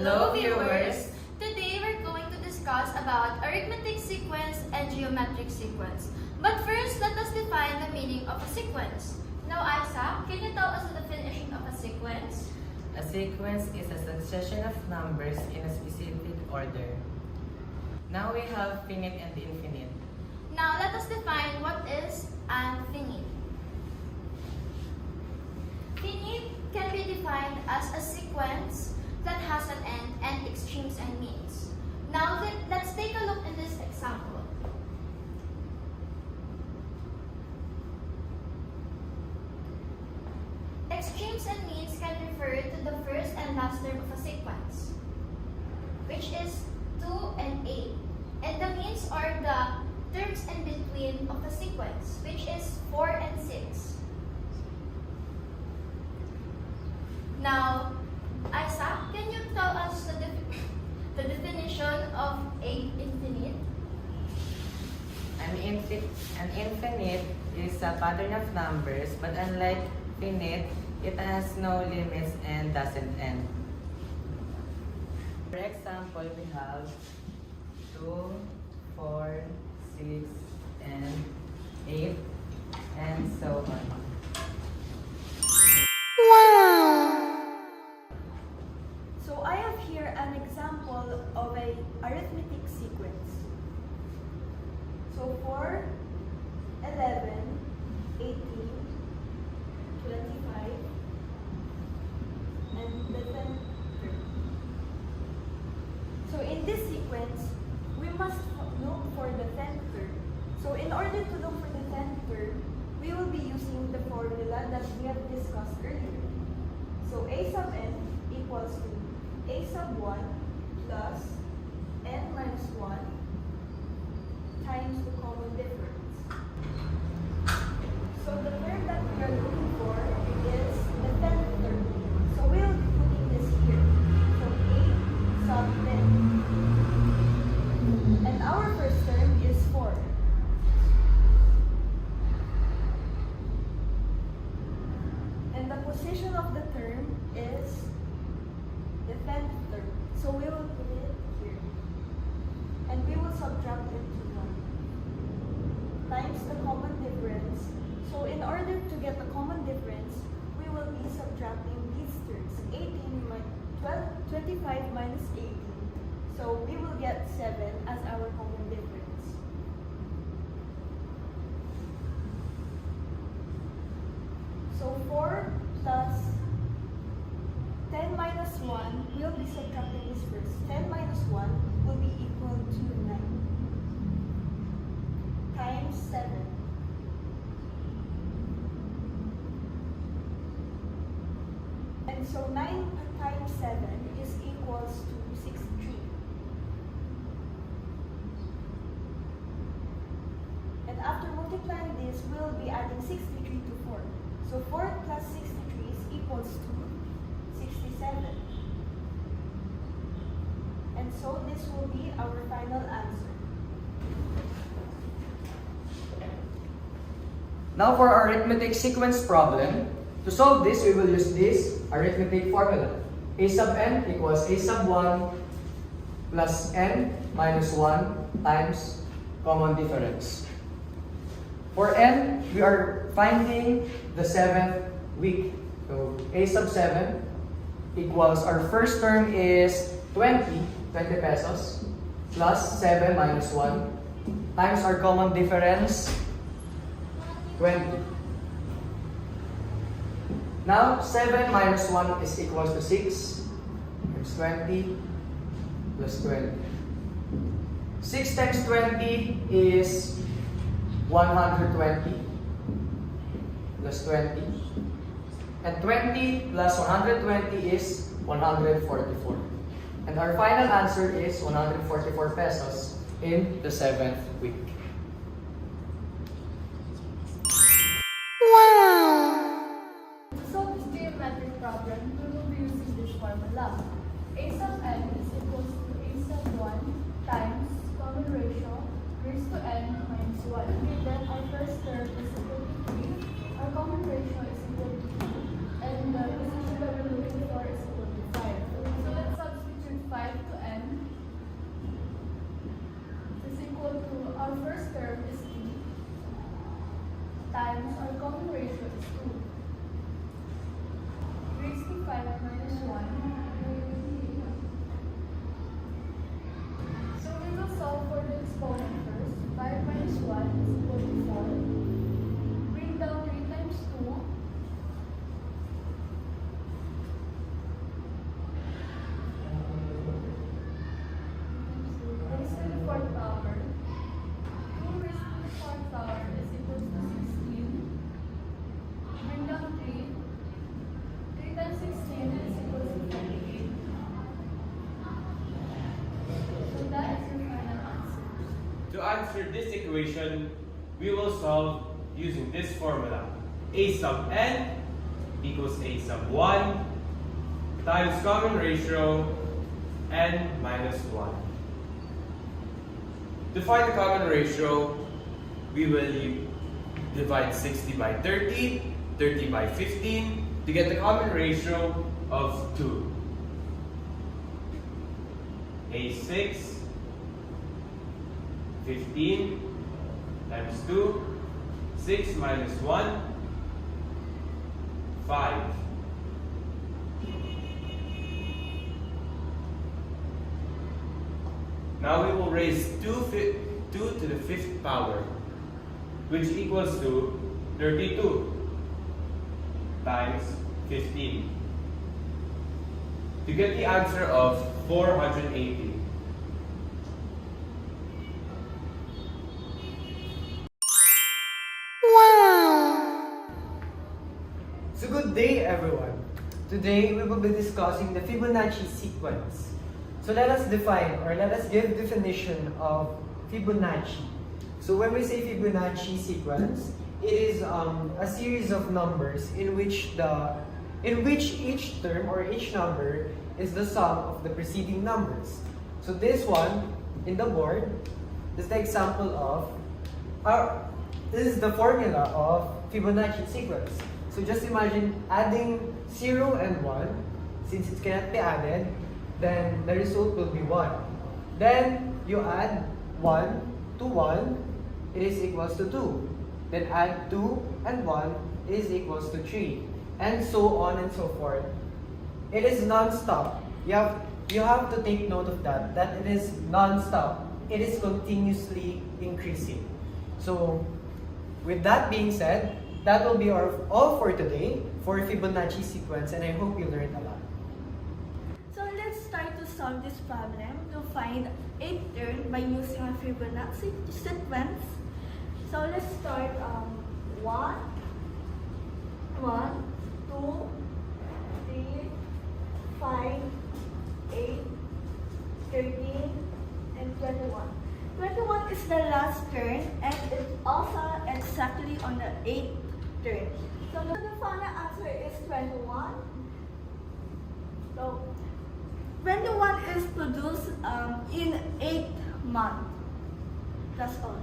Hello viewers! Today we're going to discuss about arithmetic sequence and geometric sequence. But first, let us define the meaning of a sequence. Now Isaac, can you tell us the definition of a sequence? A sequence is a succession of numbers in a specific order. Now we have finite and infinite. Now let us define what is an finite. Finite can be defined as a sequence that has an end and extremes and means. Now let's take a look in this example. Extremes and means can refer to the first and last term of a sequence, which is 2 and 8. And the means are the terms in between of the sequence, which is 4 and 6. Now, Isaac, can you tell us the definition of a infinite? An infinite is a pattern of numbers, but unlike finite, it has no limits and doesn't end. For example, we have 2, 4, 6, and 8, and so on. So I have here an example of a arithmetic sequence. So 4, 11, 18, 25, and the 10th term. So in this sequence, we must look for the 10th term. So in order to look for the 10th term, we will be using the formula that we have discussed earlier. So a sub n equals to a sub 1 plus n minus 1 times the common difference. So the term that we are looking for is the 10th term. So we'll be putting this here. So a sub 10. And our first term is 4. And the position of the term is the 10th term. So we will put it here. And we will subtract it to 1 times the common difference. So in order to get the common difference, we will be subtracting these terms. 25 minus 18. So we will get 7 as our common difference. So 4 plus 10 minus 1, we'll be subtracting this first. 10 minus 1 will be equal to 9 times 7. And so 9 times 7 is equals to 63. And after multiplying this, we'll be adding 63 to 4. So 4 plus 63 is equals to 67. And so this will be our final answer. Now for our arithmetic sequence problem, to solve this, we will use this arithmetic formula. A sub n equals a sub 1 plus n minus 1 times common difference. For n, we are finding the 7th week. So a sub 7 equals, our first term is 20 pesos, plus 7 minus 1 times our common difference, 20. Now, 7 minus 1 is equals to 6 times 20 plus 20. 6 times 20 is 120 plus 20. And 20 plus 120 is 144. And our final answer is 144 pesos in the 7th week. To solve this geometric problem, we will be using this formula. A sub n is equals to a sub 1 times common ratio raised to n minus 1. Then our first term is equal to 3, our common ratio is equal to 2, and the position that we're looking for is equal to 5. So let's substitute 5 minus 1. So we will solve for the exponent first. 5 minus 1 is equal to 4. Bring down 3 times 2. Raise to the 4th power. 2 raised to the 4th power is equal to 16. Bring down 3. 3 times 16 is equal to 48. So that is your final answer. To answer this equation, we will solve using this formula. A sub n equals A sub 1 times common ratio n minus 1. To find the common ratio, we will divide 60 by 30, 30 by 15 to get the common ratio of 2. A6 15 times 2, 6 minus 1, 5. Now we will raise 2 to the 5th power, which equals to 32 times 15. To get the answer of 480. So good day everyone. Today we will be discussing the Fibonacci sequence. So let us define or let us give definition of Fibonacci. So when we say Fibonacci sequence, it is a series of numbers in which each term or each number is the sum of the preceding numbers. So this one in the board is the example of this is the formula of Fibonacci sequence. So just imagine adding 0 and 1. Since it cannot be added, then the result will be 1. Then you add 1 to 1, it is equals to 2. Then add 2 and 1, it is equals to 3. And so on and so forth. It is non-stop. You have to take note of that it is non-stop. It is continuously increasing. So with that being said, that will be all for today for Fibonacci sequence, and I hope you learned a lot. So let's start to solve this problem to find 8th term by using a Fibonacci sequence. So let's start 1, 2, 3, 5, 8, 13, and 21. 21 is the last term and it's also exactly on the 8th term. So the final answer is 21. So 21 is produced in 8th month. That's all.